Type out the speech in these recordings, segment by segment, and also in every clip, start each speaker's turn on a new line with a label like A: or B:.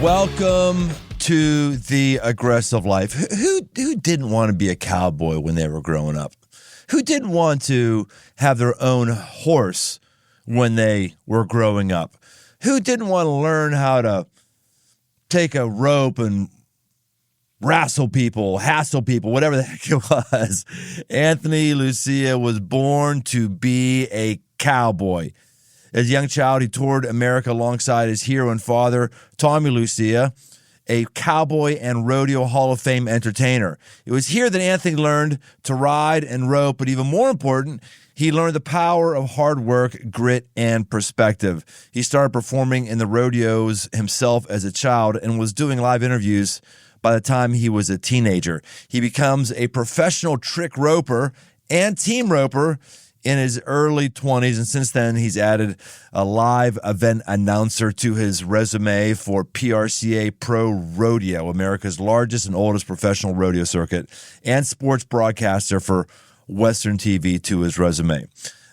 A: Welcome to the aggressive life. Who didn't want to be a cowboy when they were growing up? Who didn't want to have their own horse when they were growing up? Who didn't want to learn how to take a rope and hassle people, whatever the heck it was? Anthony Lucia was born to be a cowboy. As a young child, he toured America alongside his hero and father, Tommy Lucia, a cowboy and rodeo Hall of Fame entertainer. It was here that Anthony learned to ride and rope, but even more important, he learned the power of hard work, grit, and perspective. He started performing in the rodeos himself as a child and was doing live interviews by the time he was a teenager. He becomes a professional trick roper and team roper in his early 20s, and since then he's added a live event announcer to his resume for PRCA Pro Rodeo, America's largest and oldest professional rodeo circuit, and sports broadcaster for Western TV to his resume.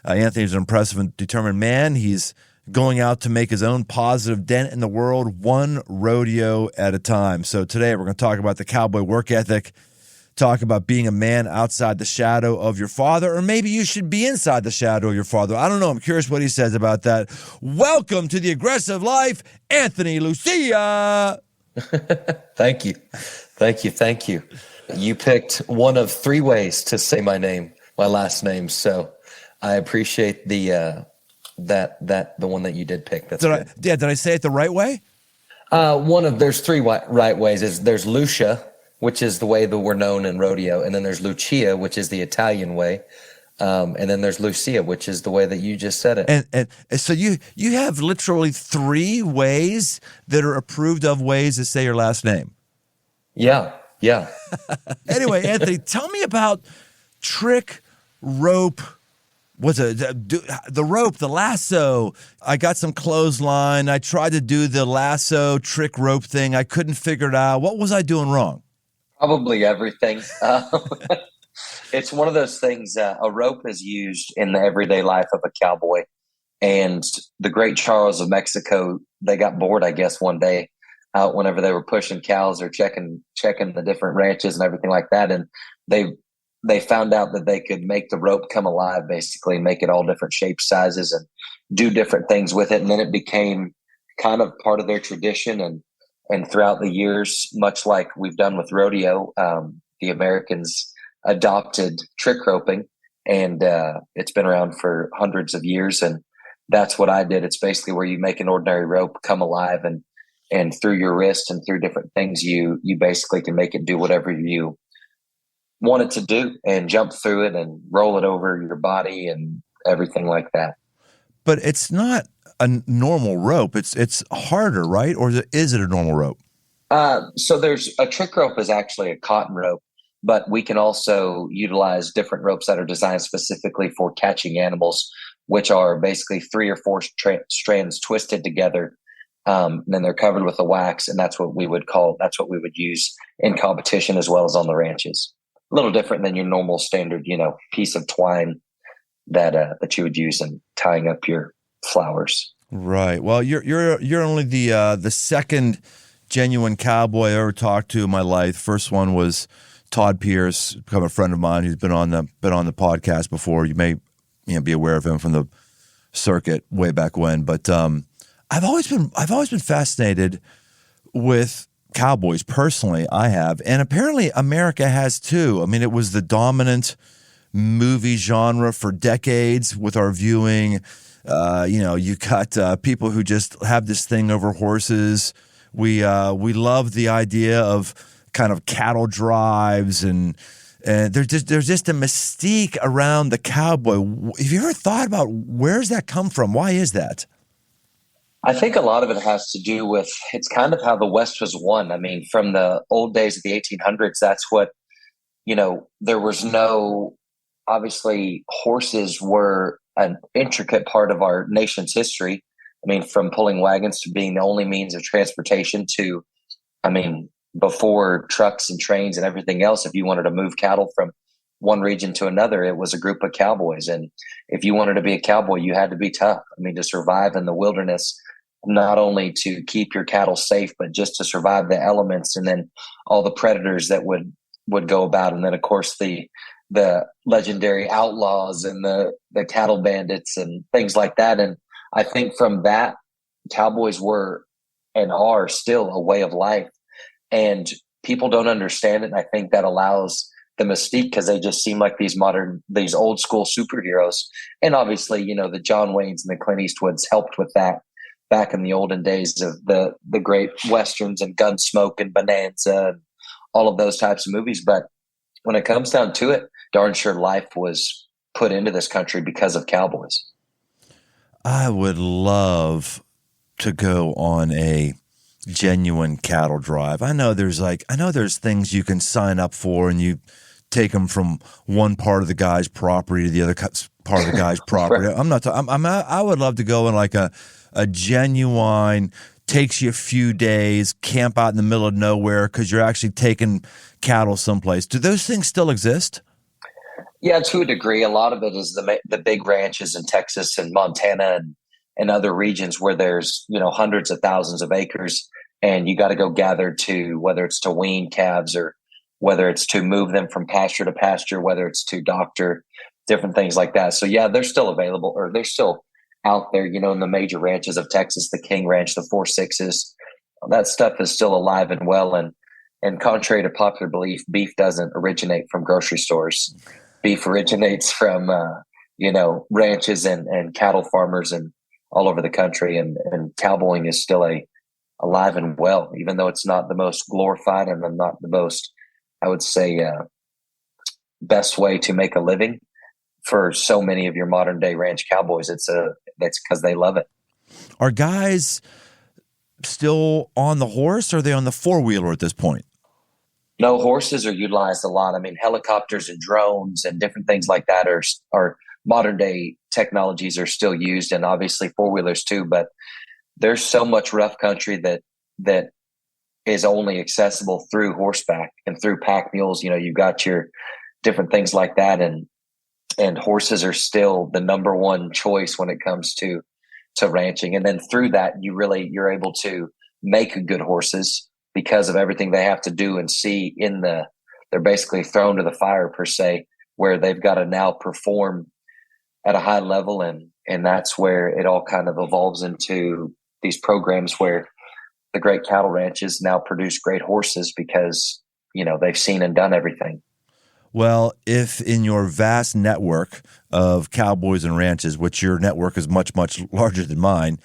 A: Anthony's an impressive and determined man. He's going out to make his own positive dent in the world, one rodeo at a time. So today we're going to talk about the cowboy work ethic, talk about being a man outside the shadow of your father, or maybe you should be inside the shadow of your father. I don't know. I'm curious what he says about that. Welcome to the aggressive life, Anthony Lucia.
B: Thank you. You picked one of three ways to say my name, my last name. So I appreciate the one that you did pick. That's good.
A: Did I say it the right way?
B: There's three right ways. There's Lucia, which is the way that we're known in rodeo. And then there's Lucia, which is the Italian way. And then there's Lucia, which is the way that you just said it.
A: And so you have literally three ways that are approved of ways to say your last name.
B: Yeah.
A: Anyway, Anthony, tell me about trick rope. What's the rope, the lasso? I got some clothesline. I tried to do the lasso trick rope thing. I couldn't figure it out. What was I doing wrong?
B: Probably everything. It's one of those things. A rope is used in the everyday life of a cowboy. And the great Charles of Mexico, they got bored, I guess, one day out whenever they were pushing cows or checking the different ranches and everything like that. And they found out that they could make the rope come alive, basically, make it all different shapes, sizes, and do different things with it. And then it became kind of part of their tradition. And throughout the years, much like we've done with rodeo, the Americans adopted trick roping, and it's been around for hundreds of years. And that's what I did. It's basically where you make an ordinary rope come alive, and through your wrist and through different things, you basically can make it do whatever you want it to do, and jump through it and roll it over your body and everything like that.
A: But it's not a normal rope. It's harder, right? Or is it a normal rope?
B: So there's a trick rope is actually a cotton rope, but we can also utilize different ropes that are designed specifically for catching animals, which are basically 3 or 4 strands twisted together. And then they're covered with a wax, and that's what we would use in competition as well as on the ranches. A little different than your normal standard, piece of twine that you would use in tying up your flowers.
A: Right. Well, you're only the second genuine cowboy I ever talked to in my life. First one was Todd Pierce, become a friend of mine who's been on the podcast before. You may be aware of him from the circuit way back when. But I've always been fascinated with cowboys. Personally, I have, and apparently America has too. I mean, it was the dominant movie genre for decades with our viewing. You got people who just have this thing over horses. We love the idea of kind of cattle drives, and there's just a mystique around the cowboy. Have you ever thought about where's that come from? Why is that?
B: I think a lot of it has to do with, it's kind of how the West was won. I mean, from the old days of the 1800s, that's what, there was obviously horses were an intricate part of our nation's history. I mean, from pulling wagons to being the only means of transportation to, before trucks and trains and everything else, if you wanted to move cattle from one region to another, it was a group of cowboys. And if you wanted to be a cowboy, you had to be tough. To survive in the wilderness, not only to keep your cattle safe, but just to survive the elements, and then all the predators that would go about, and then of course the legendary outlaws and the cattle bandits and things like that. And I think from that, cowboys were and are still a way of life, and people don't understand it. And I think that allows the mystique, because they just seem like these old school superheroes. And obviously, the John Waynes and the Clint Eastwoods helped with that back in the olden days of the great westerns and Gunsmoke and Bonanza and all of those types of movies. But when it comes down to it, darn sure life was put into this country because of cowboys.
A: I would love to go on a genuine cattle drive. I know there's things you can sign up for, and you take them from one part of the guy's property to the other part of the guy's property. Right. I would love to go on like a genuine, takes you a few days, camp out in the middle of nowhere because you're actually taking cattle someplace. Do those things still exist?
B: Yeah, to a degree. A lot of it is the big ranches in Texas and Montana and other regions where there's hundreds of thousands of acres, and you got to go gather to, whether it's to wean calves or whether it's to move them from pasture to pasture, whether it's to doctor, different things like that. So yeah, they're still available, or they're still out there, in the major ranches of Texas, the King Ranch, the 4.6s. That stuff is still alive and well. And contrary to popular belief, beef doesn't originate from grocery stores. Beef originates from, ranches and cattle farmers and all over the country. And cowboying is still alive and well, even though it's not the most glorified and not the most, I would say, best way to make a living for so many of your modern day ranch cowboys. That's because they love it.
A: Are guys still on the horse, or are they on the four-wheeler at this point?
B: No, horses are utilized a lot. I mean, helicopters and drones and different things like that are modern day technologies are still used, and obviously four-wheelers too. But there's so much rough country that is only accessible through horseback and through pack mules. You've got your different things like that, and horses are still the number one choice when it comes to ranching. And then through that, you're able to make good horses because of everything they have to do and see they're basically thrown to the fire per se, where they've got to now perform at a high level. And that's where it all kind of evolves into these programs where the great cattle ranches now produce great horses because, they've seen and done everything.
A: Well, if in your vast network of cowboys and ranches, which your network is much, much larger than mine,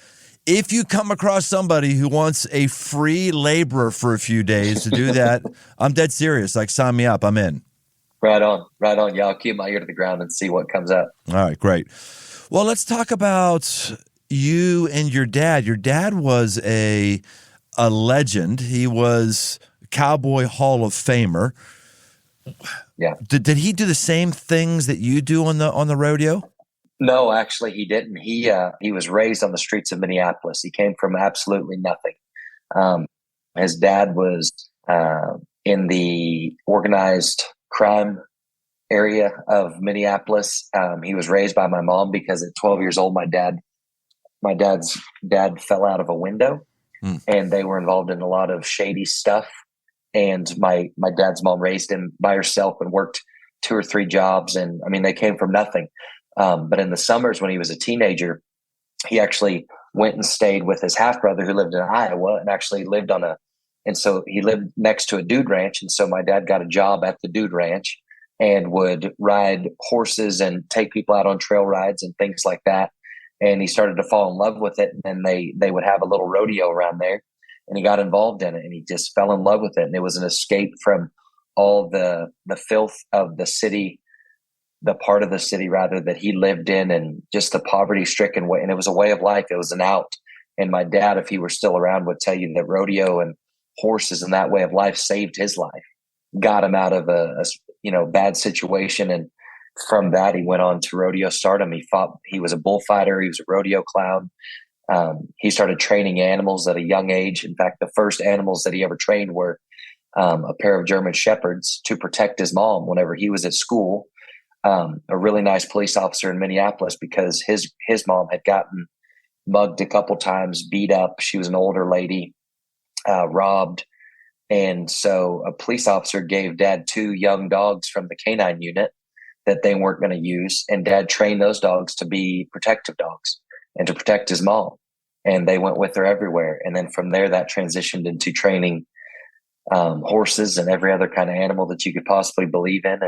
A: if you come across somebody who wants a free laborer for a few days to do that, I'm dead serious. Like, sign me up. I'm in.
B: Right on. Yeah, I'll keep my ear to the ground and see what comes up.
A: All right, great. Well, let's talk about you and your dad. Your dad was a legend. He was Cowboy Hall of Famer.
B: Yeah.
A: Did he do the same things that you do on the rodeo?
B: No, actually, he didn't. He was raised on the streets of Minneapolis. He came from absolutely nothing. His dad was in the organized crime area of Minneapolis. He was raised by my mom because at 12 years old, my dad's dad fell out of a window, and they were involved in a lot of shady stuff. And my dad's mom raised him by herself and worked 2 or 3 jobs. And I mean, they came from nothing. But in the summers when he was a teenager, he actually went and stayed with his half brother who lived in Iowa and actually lived and so he lived next to a dude ranch. And so my dad got a job at the dude ranch and would ride horses and take people out on trail rides and things like that. And he started to fall in love with it. And then they would have a little rodeo around there, and he got involved in it, and he just fell in love with it. And it was an escape from all the filth of the city, the part of the city rather that he lived in, and just the poverty stricken way. And it was a way of life. It was an out. And my dad, if he were still around, would tell you that rodeo and horses and that way of life saved his life, got him out of a bad situation. And from that, he went on to rodeo stardom. He was a bullfighter. He was a rodeo clown. He started training animals at a young age. In fact, the first animals that he ever trained were a pair of German shepherds to protect his mom whenever he was at school. A really nice police officer in Minneapolis, because his mom had gotten mugged a couple times, beat up. She was an older lady, robbed. And so a police officer gave Dad 2 young dogs from the canine unit that they weren't going to use. And Dad trained those dogs to be protective dogs and to protect his mom. And they went with her everywhere. And then from there, that transitioned into training horses and every other kind of animal that you could possibly believe in.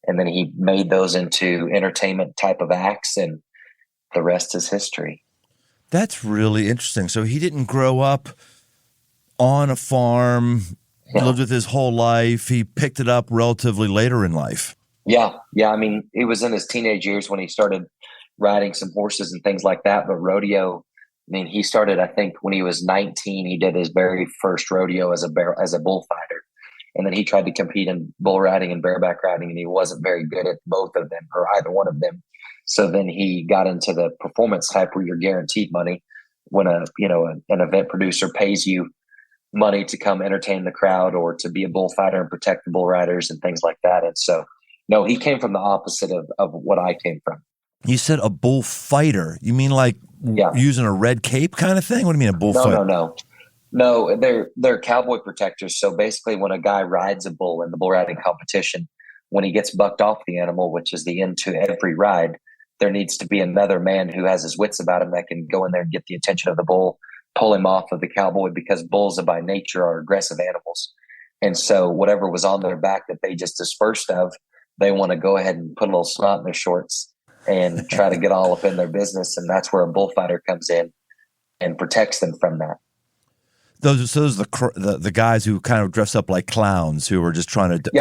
B: And then he made those into entertainment type of acts, and the rest is history.
A: That's really interesting. So he didn't grow up on a farm, lived with his whole life. He picked it up relatively later in life.
B: Yeah. I mean, it was in his teenage years when he started riding some horses and things like that. But rodeo, I mean, he started, I think, when he was 19. He did his very first rodeo as a bullfighter. And then he tried to compete in bull riding and bareback riding, and he wasn't very good at both of them or either one of them. So then he got into the performance type where you're guaranteed money when an event producer pays you money to come entertain the crowd or to be a bullfighter and protect the bull riders and things like that. And so, no, he came from the opposite of what I came from.
A: You said a bullfighter. You mean like using a red cape kind of thing? What do you mean a bullfighter?
B: No, they're cowboy protectors. So basically when a guy rides a bull in the bull riding competition, when he gets bucked off the animal, which is the end to every ride, there needs to be another man who has his wits about him that can go in there and get the attention of the bull, pull him off of the cowboy, because bulls by nature are aggressive animals. And so whatever was on their back that they just dispersed of, they want to go ahead and put a little snot in their shorts and try to get all up in their business. And that's where a bullfighter comes in and protects them from that.
A: Those are the guys who kind of dress up like clowns who are just trying to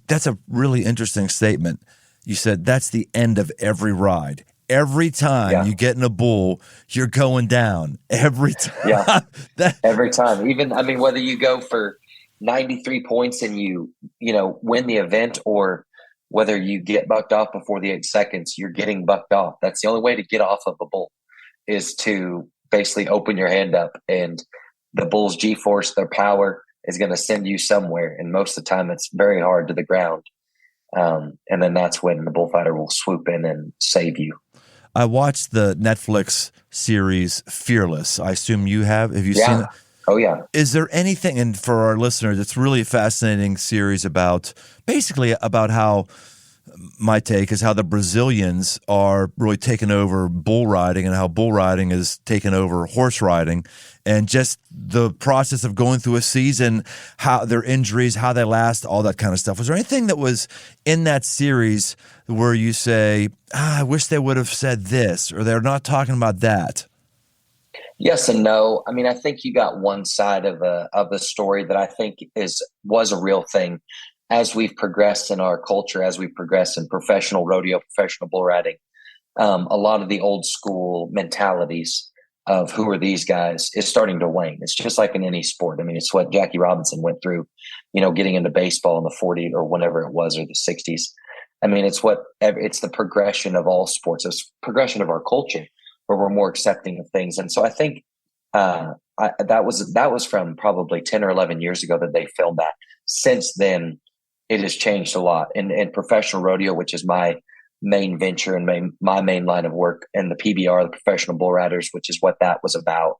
A: that's a really interesting statement. You said that's the end of every ride. Every time you get in a bull, you're going down. Every time.
B: Every time. Even, I mean, whether you go for 93 points and you win the event, or whether you get bucked off before the 8 seconds, you're getting bucked off. That's the only way to get off of a bull, is to basically open your hand up, and the bull's G-force, their power, is going to send you somewhere. And most of the time it's very hard to the ground. And then that's when the bullfighter will swoop in and save you.
A: I watched the Netflix series Fearless. I assume you have. Have you seen it?
B: Oh, yeah.
A: Is there anything, and for our listeners, it's really a fascinating series about how my take is how the Brazilians are really taking over bull riding, and how bull riding is taking over horse riding, and just the process of going through a season, how their injuries, how they last, all that kind of stuff. Was there anything that was in that series where you say, I wish they would have said this, or they're not talking about that?
B: Yes and no. I mean, I think you got one side of the story that I think was a real thing. As we've progressed in our culture, as we've progressed in professional rodeo, professional bull riding, a lot of the old school mentalities of who are these guys is starting to wane. It's just like in any sport. I mean, it's what Jackie Robinson went through, getting into baseball in the 40s or whenever it was, or the 60s. I mean, it's the progression of all sports. It's progression of our culture, where we're more accepting of things. And so I think that was from probably 10 or 11 years ago that they filmed that. Since then, it has changed a lot. In professional rodeo, which is my main venture and my main line of work, and the PBR, the professional bull riders, which is what that was about.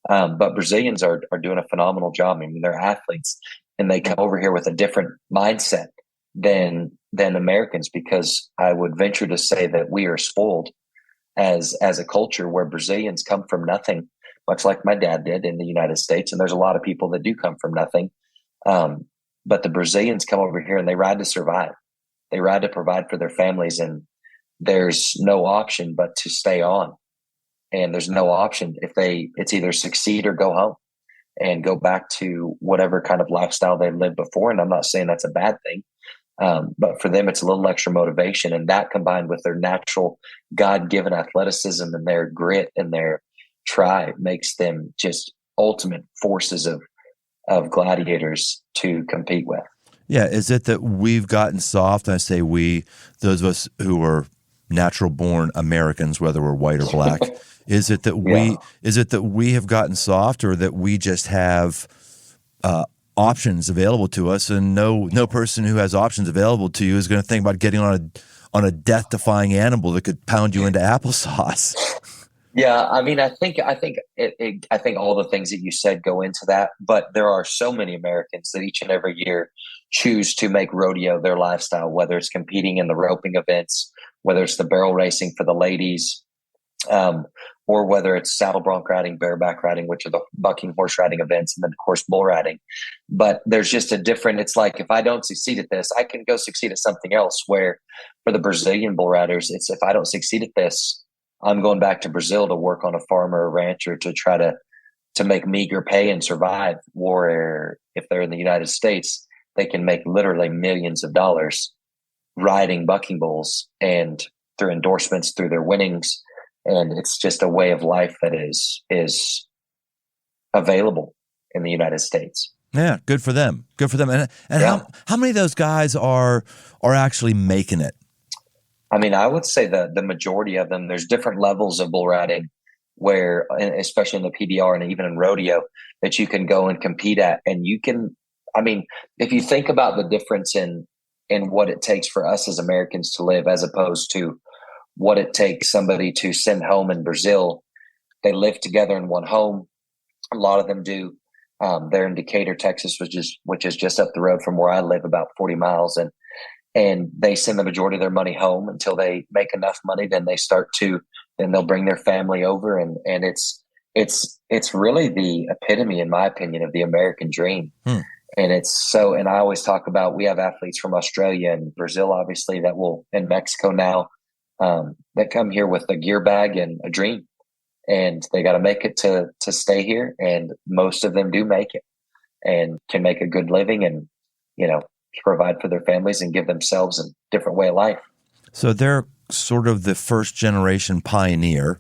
B: But Brazilians are doing a phenomenal job. I mean, they're athletes, and they come over here with a different mindset than Americans, because I would venture to say that we are spoiled as a culture, where Brazilians come from nothing, much like my dad did in the United States. And there's a lot of people that do come from nothing. But the Brazilians come over here and they ride to survive. They ride to provide for their families, and there's no option but to stay on. And there's no option it's either succeed or go home and go back to whatever kind of lifestyle they lived before. And I'm not saying that's a bad thing. But for them, it's a little extra motivation, and that combined with their natural God-given athleticism and their grit and their tribe makes them just ultimate forces of gladiators to compete with.
A: Yeah. Is it that we've gotten soft? I say we, those of us who are natural born Americans, whether we're white or black, is it that we have gotten soft, or that we just have, options available to us, and no person who has options available to you is going to think about getting on on a death-defying animal that could pound you into applesauce.
B: Yeah, I mean, I think all the things that you said go into that, but there are so many Americans that each and every year choose to make rodeo their lifestyle, whether it's competing in the roping events, whether it's the barrel racing for the ladies, um, or whether it's saddle bronc riding, bareback riding, which are the bucking horse riding events, and then of course bull riding. But there's just a different. It's like if I don't succeed at this, I can go succeed at something else. Where for the Brazilian bull riders, it's if I don't succeed at this, I'm going back to Brazil to work on a farm or a rancher to try to make meager pay and survive. Or if they're in the United States, they can make literally millions of dollars riding bucking bulls and through endorsements, through their winnings. And it's just a way of life that is available in the United States.
A: Yeah, good for them. Good for them. And
B: Yeah.
A: how many of those guys are actually making it?
B: I mean, I would say the majority of them. There's different levels of bull riding, where, especially in the PBR and even in rodeo, that you can go and compete at, and you can. I mean, if you think about the difference in what it takes for us as Americans to live, as opposed to what it takes somebody to send home in Brazil, they live together in one home. A lot of them do. They're in Decatur, Texas, which is just up the road from where I live, about 40 miles, and they send the majority of their money home until they make enough money. Then they'll bring their family over, and it's really the epitome, in my opinion, of the American dream. And and I always talk about, we have athletes from Australia and Brazil, obviously, and Mexico now, that come here with a gear bag and a dream, and they got to make it to stay here. And most of them do make it and can make a good living, and, provide for their families and give themselves a different way of life.
A: So they're sort of the first generation pioneer.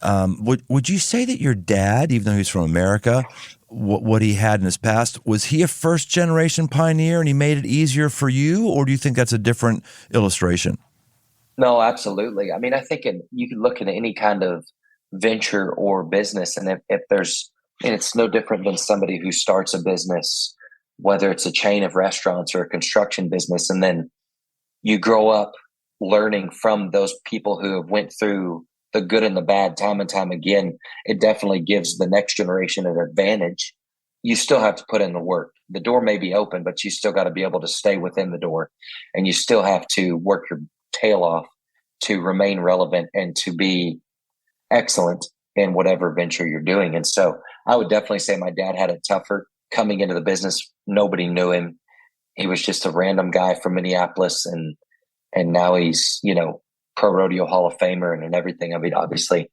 A: Would you say that your dad, even though he's from America, what he had in his past, was he a first generation pioneer and he made it easier for you, or do you think that's a different illustration?
B: No, absolutely. I mean, I think you can look at any kind of venture or business, and if there's, and it's no different than somebody who starts a business, whether it's a chain of restaurants or a construction business, and then you grow up learning from those people who have went through the good and the bad time and time again. It definitely gives the next generation an advantage. You still have to put in the work. The door may be open, but you still got to be able to stay within the door, and you still have to work your tail off to remain relevant and to be excellent in whatever venture you're doing. And so I would definitely say my dad had it tougher coming into the business. Nobody knew him. He was just a random guy from Minneapolis, and now he's, pro rodeo Hall of Famer and everything. I mean, obviously,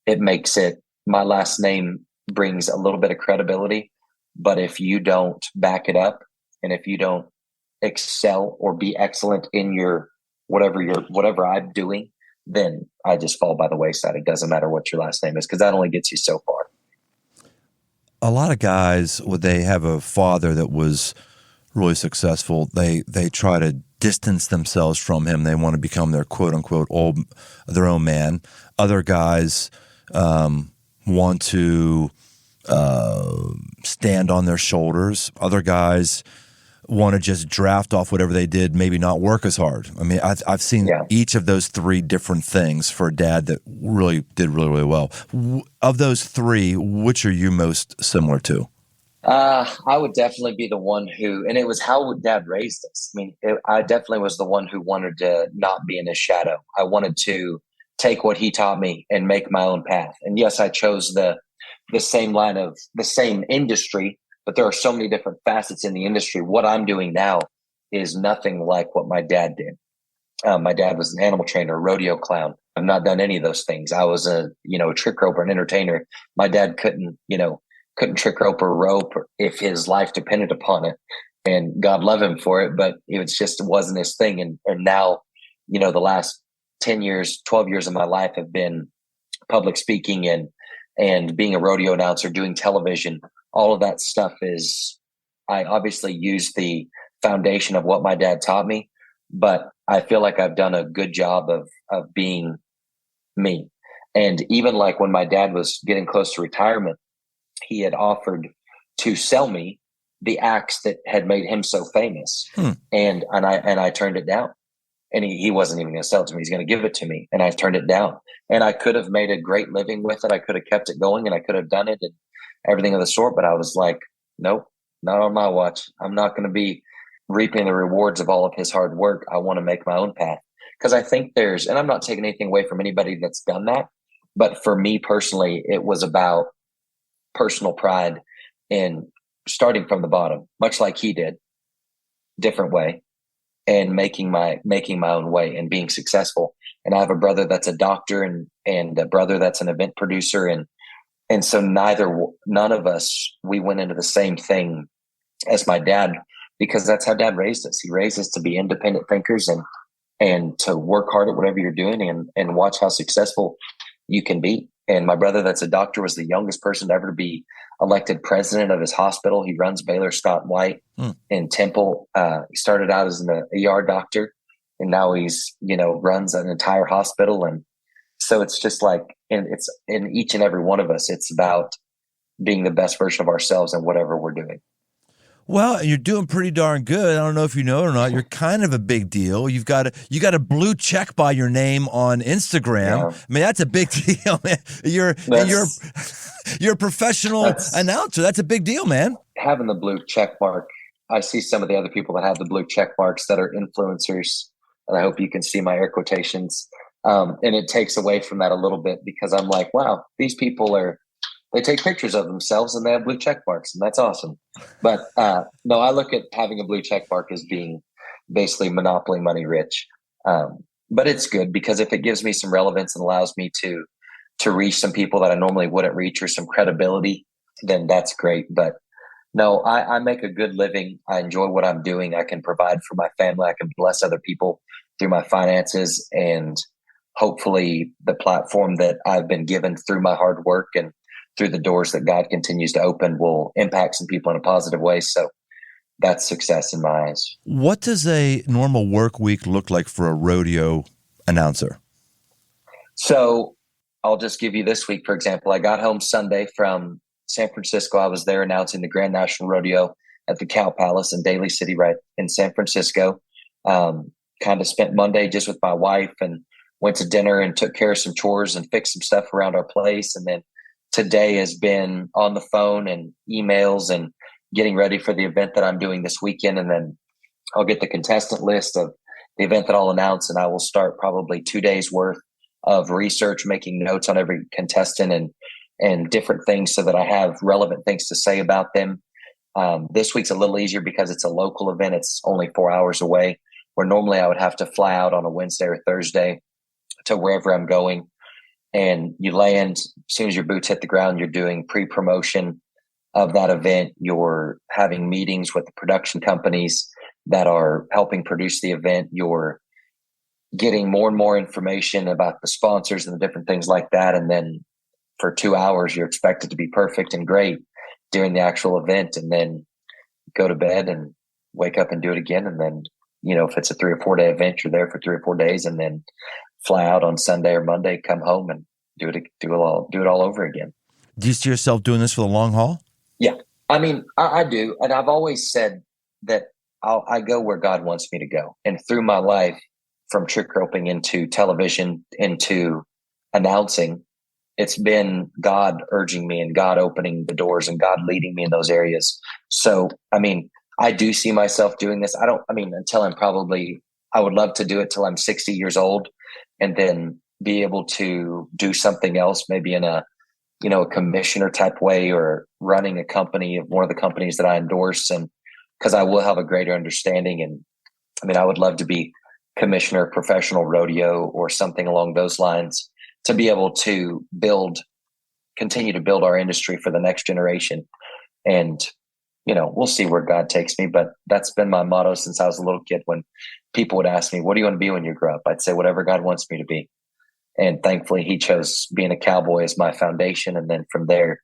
B: it makes it, my last name brings a little bit of credibility, but if you don't back it up, and if you don't excel or be excellent in whatever I'm doing, then I just fall by the wayside. It doesn't matter what your last name is, because that only gets you so far.
A: A lot of guys, when they have a father that was really successful, they try to distance themselves from him. They want to become their quote unquote their own man. Other guys want to stand on their shoulders. Other guys want to just draft off whatever they did, maybe not work as hard. I mean, I've seen each of those three different things for a dad that really did really, really well. Of those three, which are you most similar to?
B: I would definitely be the one who, and it was how dad raised us. I mean, I definitely was the one who wanted to not be in his shadow. I wanted to take what he taught me and make my own path. And yes, I chose the same line of the same industry, but there are so many different facets in the industry. What I'm doing now is nothing like what my dad did. My dad was an animal trainer, a rodeo clown. I've not done any of those things. I was a trick roper, an entertainer. My dad couldn't trick rope or rope if his life depended upon it. And God love him for it, but it wasn't his thing. And now, the last 10 years, 12 years of my life have been public speaking and being a rodeo announcer, doing television. All of that stuff I obviously use the foundation of what my dad taught me, but I feel like I've done a good job of being me. And even like when my dad was getting close to retirement, he had offered to sell me the axe that had made him so famous. And I turned it down. and he wasn't even going to sell it to me. He's going to give it to me. And I turned it down, and I could have made a great living with it. I could have kept it going, and I could have done it and everything of the sort. But I was like, nope, not on my watch. I'm not going to be reaping the rewards of all of his hard work. I want to make my own path. Because I think and I'm not taking anything away from anybody that's done that, but for me personally, it was about personal pride in starting from the bottom, much like he did, different way, and making my own way and being successful. And I have a brother that's a doctor and a brother that's an event producer, and so none of us, we went into the same thing as my dad, because that's how dad raised us. He raised us to be independent thinkers and to work hard at whatever you're doing and watch how successful you can be. And my brother that's a doctor was the youngest person to ever be elected president of his hospital. He runs Baylor Scott White in Temple. He started out as an ER doctor, and now he's, runs an entire hospital. And so it's just like, and it's in each and every one of us, it's about being the best version of ourselves in whatever we're doing.
A: Well, you're doing pretty darn good. I don't know if you know it or not. You're kind of a big deal. You got a blue check by your name on Instagram. Yeah. I mean, that's a big deal, man. You're a professional announcer. That's a big deal, man.
B: Having the blue check mark. I see some of the other people that have the blue check marks that are influencers, and I hope you can see my air quotations. And it takes away from that a little bit, because I'm like, wow, these people they take pictures of themselves and they have blue check marks, and that's awesome. But no, I look at having a blue check mark as being basically monopoly money rich. But it's good, because if it gives me some relevance and allows me to reach some people that I normally wouldn't reach, or some credibility, then that's great. But no, I make a good living. I enjoy what I'm doing. I can provide for my family. I can bless other people through my finances, and hopefully the platform that I've been given through my hard work and through the doors that God continues to open will impact some people in a positive way. So that's success in my eyes.
A: What does a normal work week look like for a rodeo announcer?
B: So I'll just give you this week, for example. I got home Sunday from San Francisco. I was there announcing the Grand National Rodeo at the Cow Palace in Daly City, right in San Francisco. Kind of spent Monday just with my wife, and went to dinner and took care of some chores and fixed some stuff around our place. And then today has been on the phone and emails and getting ready for the event that I'm doing this weekend. And then I'll get the contestant list of the event that I'll announce, and I will start probably 2 days worth of research, making notes on every contestant and different things, so that I have relevant things to say about them. This week's a little easier because it's a local event. It's only 4 hours away, where normally I would have to fly out on a Wednesday or Thursday to wherever I'm going. And you land, as soon as your boots hit the ground, you're doing pre-promotion of that event. You're having meetings with the production companies that are helping produce the event. You're getting more and more information about the sponsors and the different things like that. And then for 2 hours, you're expected to be perfect and great during the actual event, and then go to bed and wake up and do it again. And then, if it's a 3 or 4 day event, you're there for 3 or 4 days, and then fly out on Sunday or Monday, come home and do it all over again.
A: Do you see yourself doing this for the long haul?
B: Yeah. I mean, I do. And I've always said that I go where God wants me to go. And through my life, from trick roping into television, into announcing, it's been God urging me and God opening the doors and God leading me in those areas. So, I mean, I do see myself doing this. Until I would love to do it till I'm 60 years old, and then be able to do something else, maybe in a commissioner type way, or running a company of one of the companies that I endorse. And because I will have a greater understanding. And I would love to be commissioner of professional rodeo or something along those lines, to be able to continue to build our industry for the next generation. And, we'll see where God takes me, but that's been my motto since I was a little kid. When people would ask me, what do you want to be when you grow up? I'd say whatever God wants me to be. And thankfully he chose being a cowboy as my foundation. And then from there,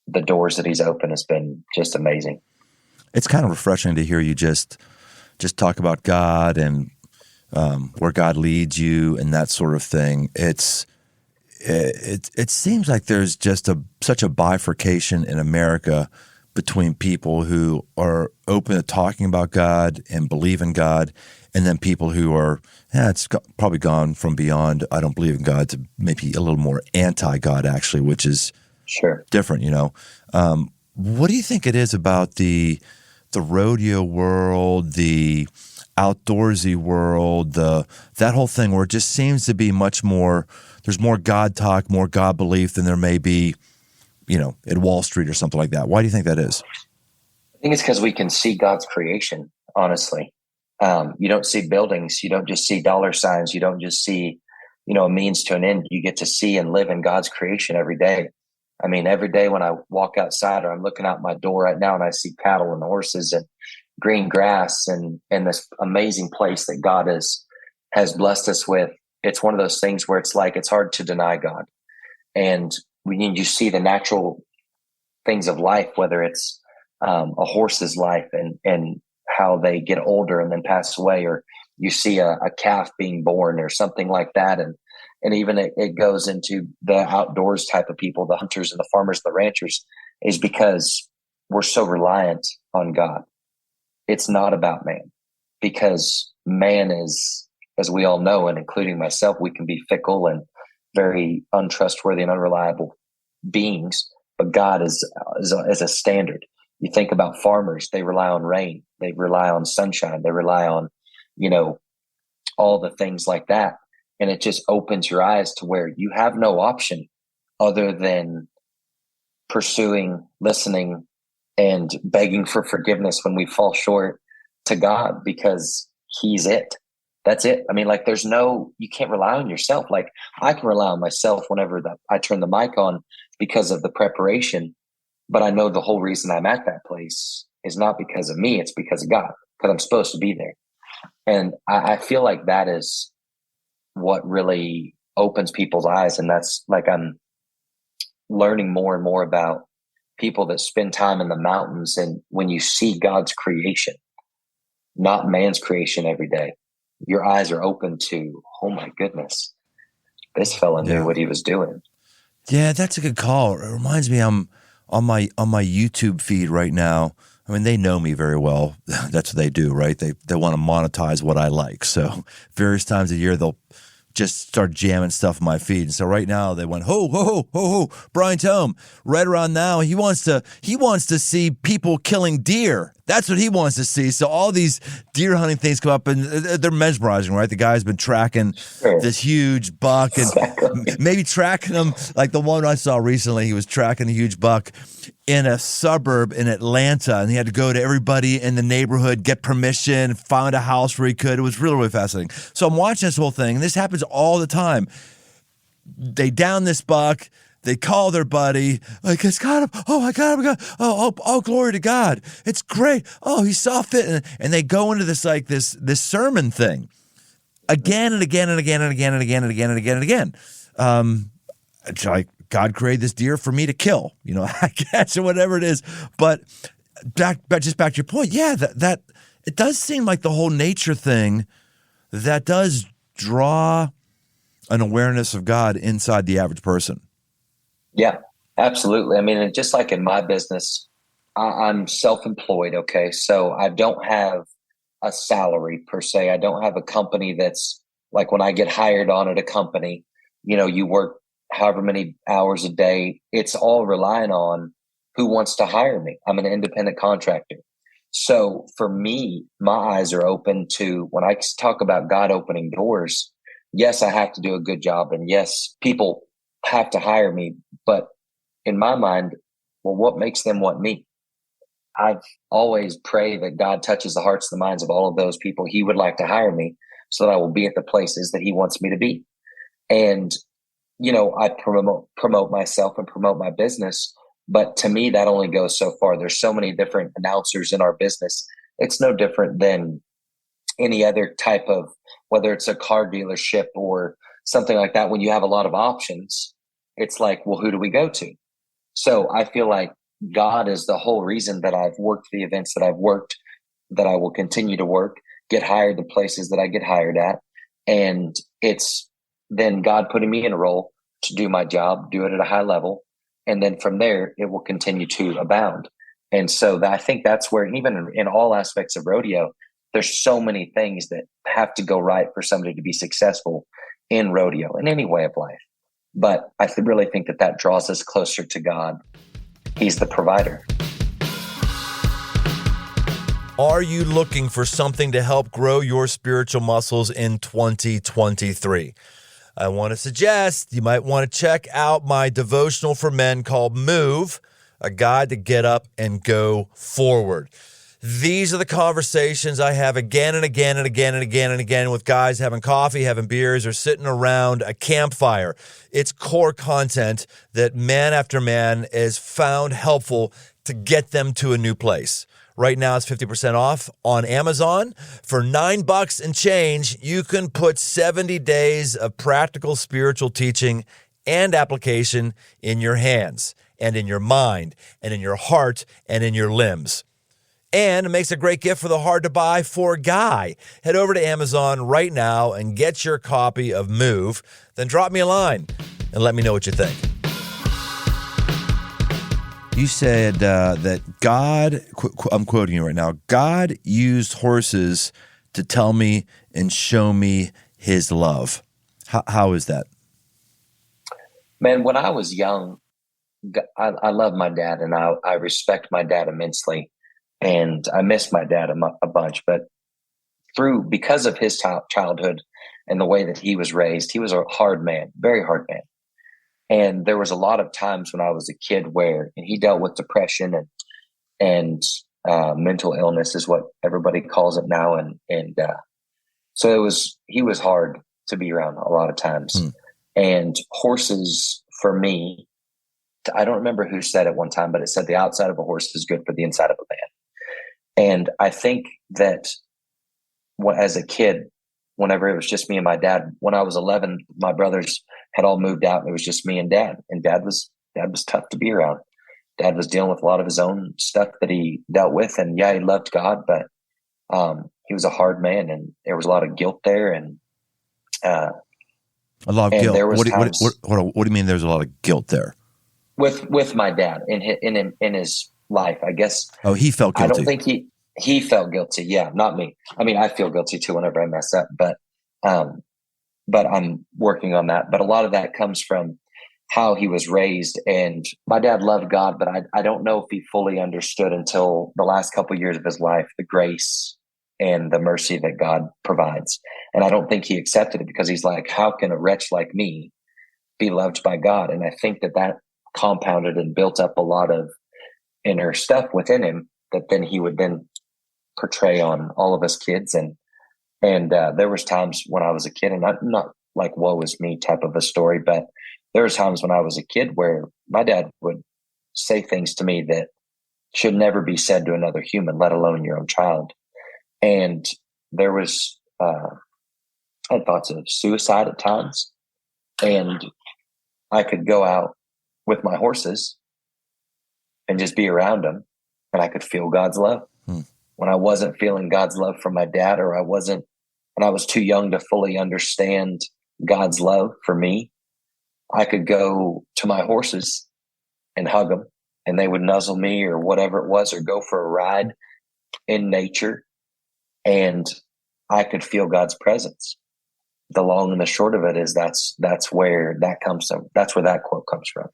B: the doors that he's opened has been just amazing.
A: It's kind of refreshing to hear you just talk about God and where God leads you and that sort of thing. It seems like there's just such a bifurcation in America between people who are open to talking about God and believe in God, and then people who are, probably gone from beyond, I don't believe in God, to maybe a little more anti-God, actually, which is
B: Sure.
A: different, What do you think it is about the rodeo world, the outdoorsy world, that whole thing where it just seems to be much more, there's more God talk, more God belief than there may be, at Wall Street or something like that? Why do you think that is?
B: I think it's because we can see God's creation, honestly. You don't see buildings. You don't just see dollar signs. You don't just see, a means to an end. You get to see and live in God's creation every day. I mean, every day when I walk outside, or I'm looking out my door right now and I see cattle and horses and green grass and this amazing place that God has blessed us with. It's one of those things where it's like, it's hard to deny God. And when you see the natural things of life, whether it's a horse's life and how they get older and then pass away, or you see a calf being born or something like that. And even it goes into the outdoors type of people, the hunters and the farmers, the ranchers, is because we're so reliant on God. It's not about man, because man is, as we all know, and including myself, we can be fickle and very untrustworthy and unreliable beings, but God is a standard. You think about farmers, they rely on rain, they rely on sunshine, they rely on, all the things like that. And it just opens your eyes to where you have no option other than pursuing, listening, and begging for forgiveness when we fall short to God, because He's it. That's it. I mean, like, you can't rely on yourself. Like, I can rely on myself whenever I turn the mic on because of the preparation, but I know the whole reason I'm at that place is not because of me. It's because of God, because I'm supposed to be there. And I feel like that is what really opens people's eyes. And that's like, I'm learning more and more about people that spend time in the mountains. And when you see God's creation, not man's creation every day, your eyes are open to, oh my goodness, this fella knew what he was doing.
A: Yeah, that's a good call. It reminds me, I'm on my YouTube feed right now. I mean, they know me very well. That's what they do, right? They want to monetize what I like. So various times a year, they'll just start jamming stuff in my feed. And so right now they went, ho, Brian Tome, right around now, he wants to see people killing deer. That's what he wants to see. So all these deer hunting things come up, and they're mesmerizing, right? The guy's been tracking this huge buck, and maybe tracking him like the one I saw recently. He was tracking a huge buck in a suburb in Atlanta, and he had to go to everybody in the neighborhood, get permission, find a house where he could. It was really, really fascinating. So I'm watching this whole thing, and this happens all the time. They down this buck. They call their buddy, like, it's got him. Oh, I got him. Oh, glory to God. It's great. Oh, he saw fit. And they go into this, like, this sermon thing again and again and again and again and again and again and again and again. It's like, God created this deer for me to kill, I guess, or whatever it is. But back to your point. Yeah, that it does seem like the whole nature thing that does draw an awareness of God inside the average person.
B: Yeah, absolutely. I mean, just like in my business, I'm self-employed. Okay. So I don't have a salary per se. I don't have a company that's like, when I get hired on at a company, you work however many hours a day. It's all relying on who wants to hire me. I'm an independent contractor. So for me, my eyes are open to, when I talk about God opening doors, yes, I have to do a good job. And yes, people have to hire me. But in my mind, well, what makes them want me? I've always prayed that God touches the hearts and the minds of all of those people He would like to hire me, so that I will be at the places that He wants me to be. And, I promote myself and promote my business. But to me, that only goes so far. There's so many different announcers in our business. It's no different than any other type of, whether it's a car dealership or something like that. When you have a lot of options, it's like, well, who do we go to? So I feel like God is the whole reason that I've worked the events that I've worked, that I will continue to work, get hired the places that I get hired at. And it's then God putting me in a role to do my job, do it at a high level. And then from there, it will continue to abound. And so I think that's where, even in all aspects of rodeo, there's so many things that have to go right for somebody to be successful in rodeo, in any way of life. But I really think that draws us closer to God. He's the provider.
A: Are you looking for something to help grow your spiritual muscles in 2023? I want to suggest you might want to check out my devotional for men called Move, a guide to get up and go forward. These are the conversations I have again and again and again and again and again with guys having coffee, having beers, or sitting around a campfire. It's core content that man after man is found helpful to get them to a new place. Right now, it's 50% off on Amazon. For $9 and change, you can put 70 days of practical spiritual teaching and application in your hands and in your mind and in your heart and in your limbs. And it makes a great gift for the hard-to-buy for guy. Head over to Amazon right now and get your copy of Move. Then drop me a line and let me know what you think. You said that God, I'm quoting you right now, God used horses to tell me and show me his love. How is that?
B: Man, when I was young, I love my dad, and I respect my dad immensely. And I miss my dad a bunch. But because of his childhood and the way that he was raised, he was a hard man, very hard man. And there was a lot of times when I was a kid and he dealt with depression and mental illness is what everybody calls it now. And so he was hard to be around a lot of times. And horses, for me, I don't remember who said it one time, but it said the outside of a horse is good for the inside of a man. And I think that as a kid, whenever it was just me and my dad, when I was 11, my brothers had all moved out and it was just me and dad. And dad was tough to be around. Dad was dealing with a lot of his own stuff that he dealt with. And yeah, he loved God, but he was a hard man and there was a lot of guilt there. And
A: a lot of guilt. What do you mean there's a lot of guilt there?
B: With my dad in his life, I guess.
A: Oh, he felt guilty.
B: I don't think he felt guilty. Yeah, not me. I mean, I feel guilty too whenever I mess up, but I'm working on that. But a lot of that comes from how he was raised. And my dad loved God, but I don't know if he fully understood until the last couple of years of his life, the grace and the mercy that God provides. And I don't think he accepted it because he's like, how can a wretch like me be loved by God? And I think that compounded and built up a lot of inner stuff within him that then he would then portray on all of us kids. And there was times when I was a kid, and not like woe is me type of a story, but there was times when I was a kid where my dad would say things to me that should never be said to another human, let alone your own child. And there was, I had thoughts of suicide at times, and I could go out with my horses and just be around them, and I could feel God's love. When I wasn't feeling God's love from my dad, or when I was too young to fully understand God's love for me, I could go to my horses and hug them, and they would nuzzle me or whatever it was, or go for a ride in nature, and I could feel God's presence. The long and the short of it is that's where that comes from. That's where that quote comes from.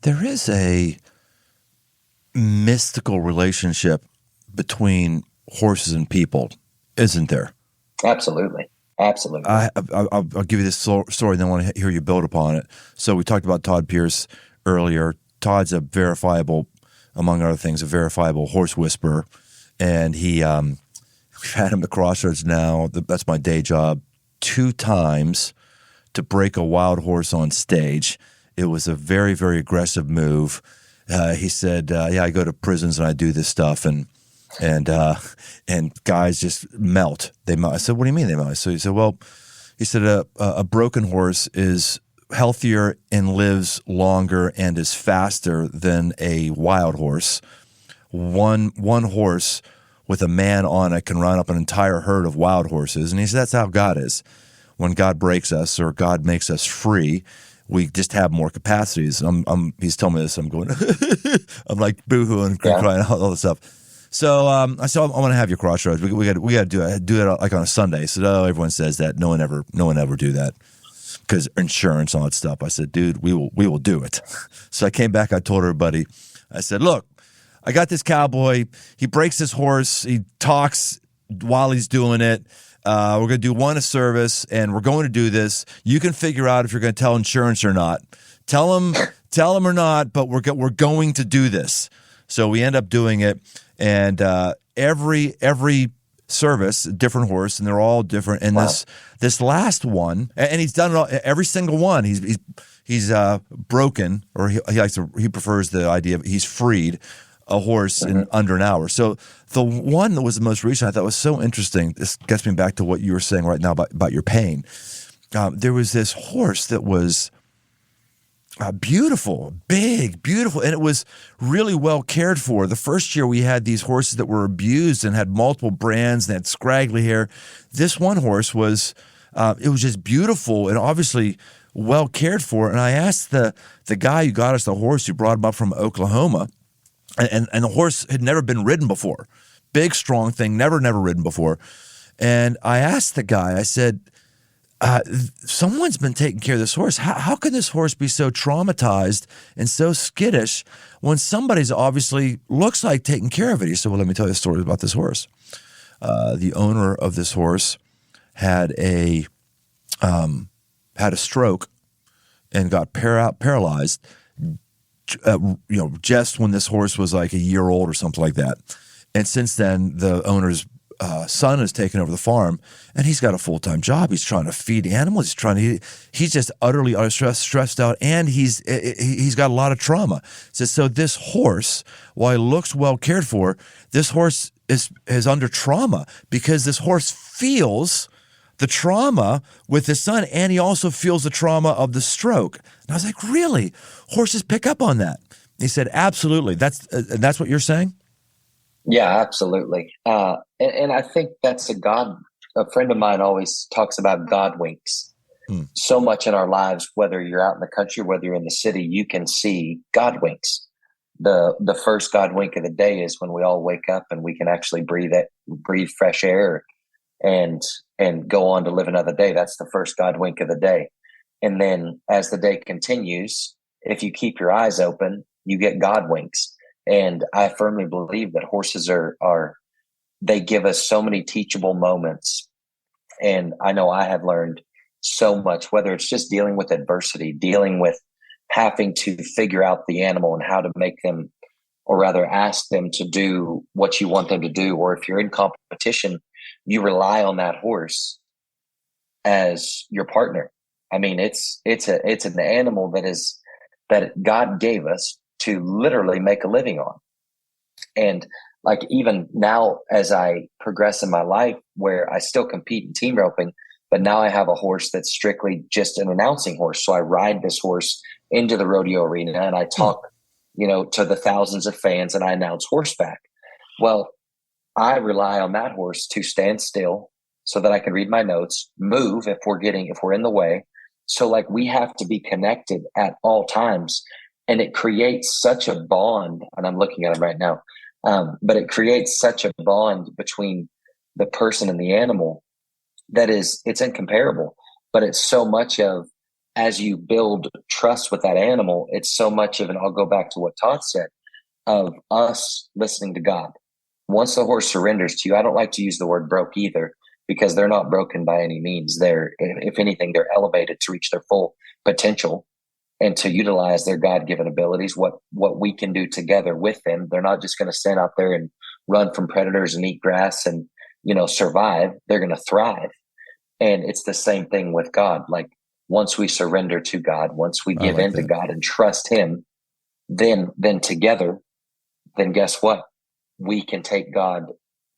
A: There is a mystical relationship between horses and people, isn't there?
B: Absolutely.
A: I'll give you this story, and then I want to hear you build upon it. So we talked about Todd Pierce earlier. Todd's a verifiable, among other things, a verifiable horse whisperer, and we've had him at Crossroads now. That's my day job. 2 times to break a wild horse on stage. It was a very, very aggressive move. He said, I go to prisons and I do this stuff, and guys just melt. They melt. I said, what do you mean they melt? So he said, a broken horse is healthier and lives longer and is faster than a wild horse. One horse with a man on it can run up an entire herd of wild horses. And he said, that's how God is. When God breaks us or God makes us free, we just have more capacities. He's telling me this. I'm going, I'm like boohooing, crying, all this stuff. So I said, I want to have your crossroads. We got to do it like on a Sunday. So everyone says that. No one ever do that because insurance and all that stuff. I said, dude, we will do it. So I came back. I told everybody. I said, look, I got this cowboy. He breaks his horse. He talks while he's doing it. We're going to do one a service, and we're going to do this. You can figure out if you're going to tell insurance or not. Tell them or not, but we're going to do this. So we end up doing it, and every service, a different horse, and they're all different. And this last one, and he's done it all, every single one. He's broken, or he prefers the idea of he's freed a horse in under an hour. So the one that was the most recent, I thought was so interesting. This gets me back to what you were saying right now about your pain. There was this horse that was beautiful, big, beautiful, and it was really well cared for. The first year we had these horses that were abused and had multiple brands and had scraggly hair. This one horse was, it was just beautiful and obviously well cared for. And I asked the guy who got us the horse, who brought him up from Oklahoma, and the horse had never been ridden before. Big, strong thing, never ridden before. And I asked the guy, I said, someone's been taking care of this horse. How can this horse be so traumatized and so skittish when somebody's obviously looks like taking care of it? He said, well, let me tell you a story about this horse. The owner of this horse had a stroke and got paralyzed, just when this horse was like a year old or something like that. And since then, the owner's son has taken over the farm, and he's got a full-time job. He's trying to feed animals. He's just utterly stressed out, and he's got a lot of trauma. So this horse, while he looks well cared for, this horse is under trauma because this horse feels the trauma with his son, and he also feels the trauma of the stroke. And I was like, really? Horses pick up on that? He said, absolutely. That's what you're saying?
B: Yeah, absolutely. And I think that's a friend of mine always talks about God winks. So much in our lives, whether you're out in the country, whether you're in the city, you can see God winks. The first God wink of the day is when we all wake up and we can actually breathe fresh air and go on to live another day. That's the first God wink of the day. And then as the day continues, if you keep your eyes open, you get God winks. And I firmly believe that horses they give us so many teachable moments. And I know I have learned so much, whether it's just dealing with adversity, dealing with having to figure out the animal and how to make them, or rather ask them to do what you want them to do. Or if you're in competition, you rely on that horse as your partner. I mean, it's an animal that God gave us to literally make a living on. And like even now, as I progress in my life, where I still compete in team roping, but now I have a horse that's strictly just an announcing horse. So I ride this horse into the rodeo arena and I talk, to the thousands of fans, and I announce horseback. Well, I rely on that horse to stand still so that I can read my notes, move if we're in the way. So like we have to be connected at all times. And it creates such a bond, and I'm looking at him right now, but it creates such a bond between the person and the animal that it's incomparable. But it's so much of, as you build trust with that animal, it's so much of, and I'll go back to what Todd said, of us listening to God. Once the horse surrenders to you, I don't like to use the word broke either, because they're not broken by any means. If anything, they're elevated to reach their full potential and to utilize their God-given abilities, what we can do together with them. They're not just going to stand out there and run from predators and eat grass and, survive. They're going to thrive. And it's the same thing with God. Like once we surrender to God, once we give in to God and trust him, then together, then guess what? We can take God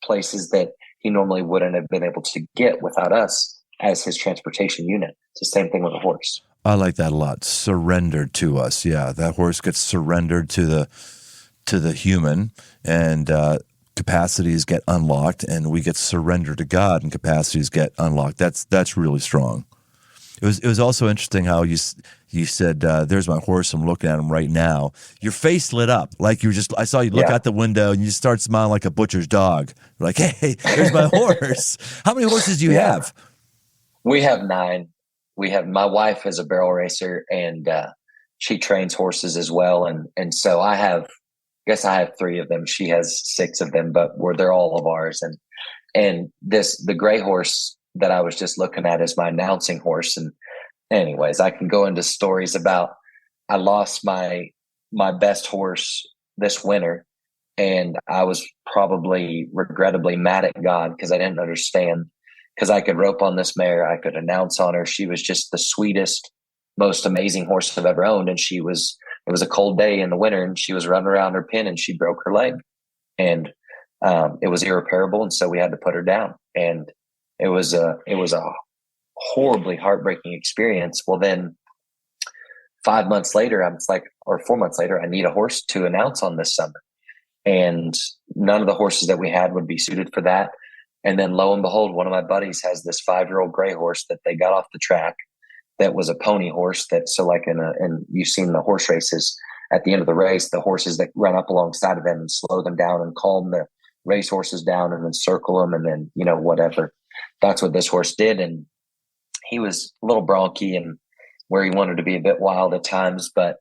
B: places that he normally wouldn't have been able to get without us as his transportation unit. It's the same thing with a horse.
A: I like that a lot. Surrendered to us. Yeah, that horse gets surrendered to the human, and capacities get unlocked, and we get surrendered to God, and capacities get unlocked. That's really strong. It was also interesting how you said, "There's my horse. I'm looking at him right now." Your face lit up like you were just. I saw you look out the window and you start smiling like a butcher's dog. You're like, "Hey, there's my horse." How many horses do you have?
B: We have 9. My wife is a barrel racer, and she trains horses as well, and so I guess I have 3 of them. She has 6 of them, but they're all of ours. And the gray horse that I was just looking at is my announcing horse. And anyways, I can go into stories about, I lost my best horse this winter, and I was probably regrettably mad at God because I didn't understand, because I could rope on this mare, I could announce on her. She was just the sweetest, most amazing horse I've ever owned. And it was a cold day in the winter, and she was running around her pen and she broke her leg, and it was irreparable. And so we had to put her down, and it was a horribly heartbreaking experience. Well, then 5 months later, or 4 months later, I need a horse to announce on this summer. And none of the horses that we had would be suited for that. And then lo and behold, one of my buddies has this 5-year-old gray horse that they got off the track that was a pony horse. And you've seen the horse races at the end of the race, the horses that run up alongside of them and slow them down and calm the race horses down and then circle them and then, whatever. That's what this horse did. And he was a little bronky and where he wanted to be a bit wild at times. But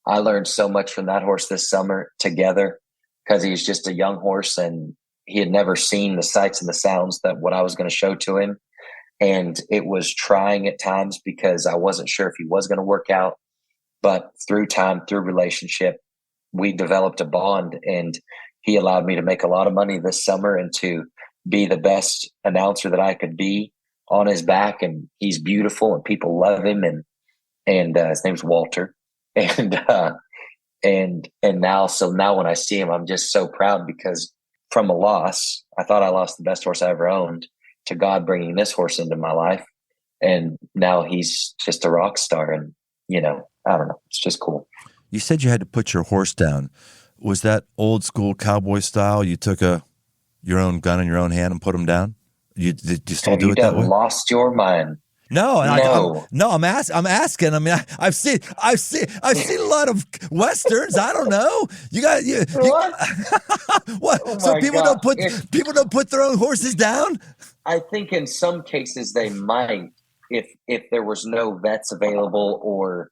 B: I learned so much from that horse this summer together, because he's just a young horse and he had never seen the sights and the sounds that what I was going to show to him. And it was trying at times because I wasn't sure if he was going to work out. But through time, through relationship, we developed a bond, and he allowed me to make a lot of money this summer and to be the best announcer that I could be on his back. And he's beautiful and people love him. And his name's Walter. And now when I see him, I'm just so proud, because from a loss, I thought I lost the best horse I ever owned, to God bringing this horse into my life. And now he's just a rock star. And, I don't know. It's just cool.
A: You said you had to put your horse down. Was that old school cowboy style? You took your own gun in your own hand and put him down? Did you still do it that way?
B: Lost your mind.
A: No, I'm asking. I mean, I've seen a lot of westerns. I don't know. What?
B: Oh
A: So people
B: God.
A: don't put their own horses down?
B: I think in some cases they might, if there was no vets available or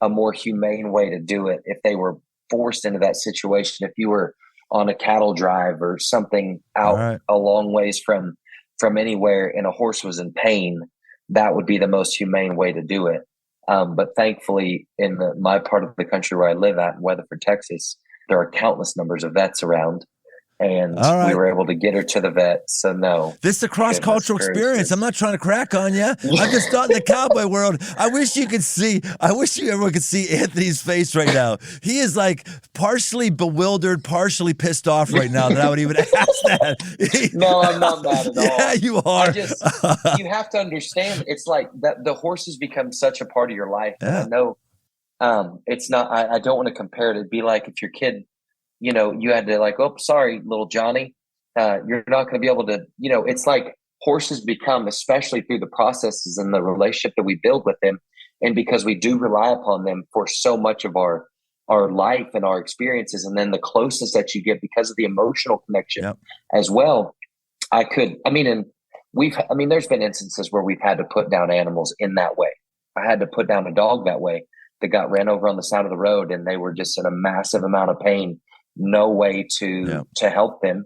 B: a more humane way to do it. If they were forced into that situation, if you were on a cattle drive or something out a long ways from anywhere and a horse was in pain, that would be the most humane way to do it. But thankfully, in my part of the country where I live at, in Weatherford, Texas, there are countless numbers of vets around. And we were able to get her to the vet. So no.
A: This is a cross-cultural experience. I'm not trying to crack on you. I'm just not in the cowboy world. I wish everyone could see Anthony's face right now. He is like partially bewildered, partially pissed off right now that I would even ask that.
B: No, I'm not mad at all.
A: Yeah, you are.
B: You have to understand, it's like that the horses become such a part of your life.
A: Yeah.
B: I know it's not, I don't want to compare it. It'd be like if your kid, you had to oh, sorry, little Johnny, you're not going to be able to, it's like horses become, especially through the processes and the relationship that we build with them. And because we do rely upon them for so much of our life and our experiences. And then the closeness that you get because of the emotional connection as well. There's been instances where we've had to put down animals in that way. I had to put down a dog that way that got ran over on the side of the road, and they were just in a massive amount of pain. No way to help them.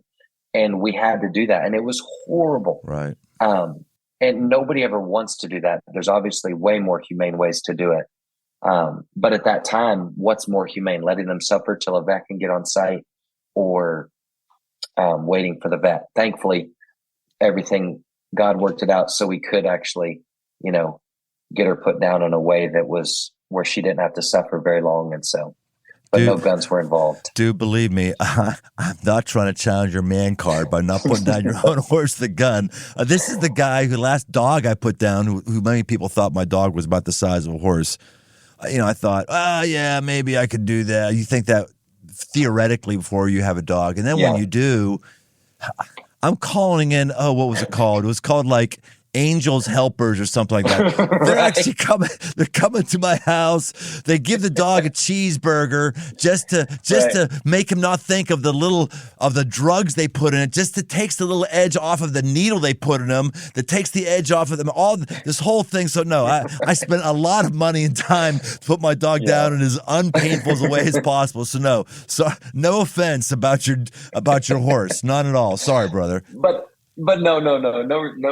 B: And we had to do that. And it was horrible.
A: Right.
B: And nobody ever wants to do that. There's obviously way more humane ways to do it. But at that time, what's more humane? Letting them suffer till a vet can get on site, or waiting for the vet? Thankfully, everything, God worked it out so we could actually, get her put down in a way that was where she didn't have to suffer very long. And so, but no guns were involved.
A: Dude, believe me, I'm not trying to challenge your man card by not putting down your own horse with a gun. This is the guy last dog I put down, who many people thought my dog was about the size of a horse. I thought, yeah, maybe I could do that. You think that theoretically before you have a dog. And then when you do, I'm calling in, what was it called? It was called like angels helpers or something like that. They're
B: Right.
A: actually coming. They're coming to my house. They give the dog a cheeseburger just to make him not think of the drugs they put in it. Just to takes the little edge off of the needle they put in him. That takes the edge off of them. All this whole thing. So no, I spent a lot of money and time to put my dog down in as unpainful as a way as possible. So no offense about your horse, none at all. Sorry, brother.
B: But no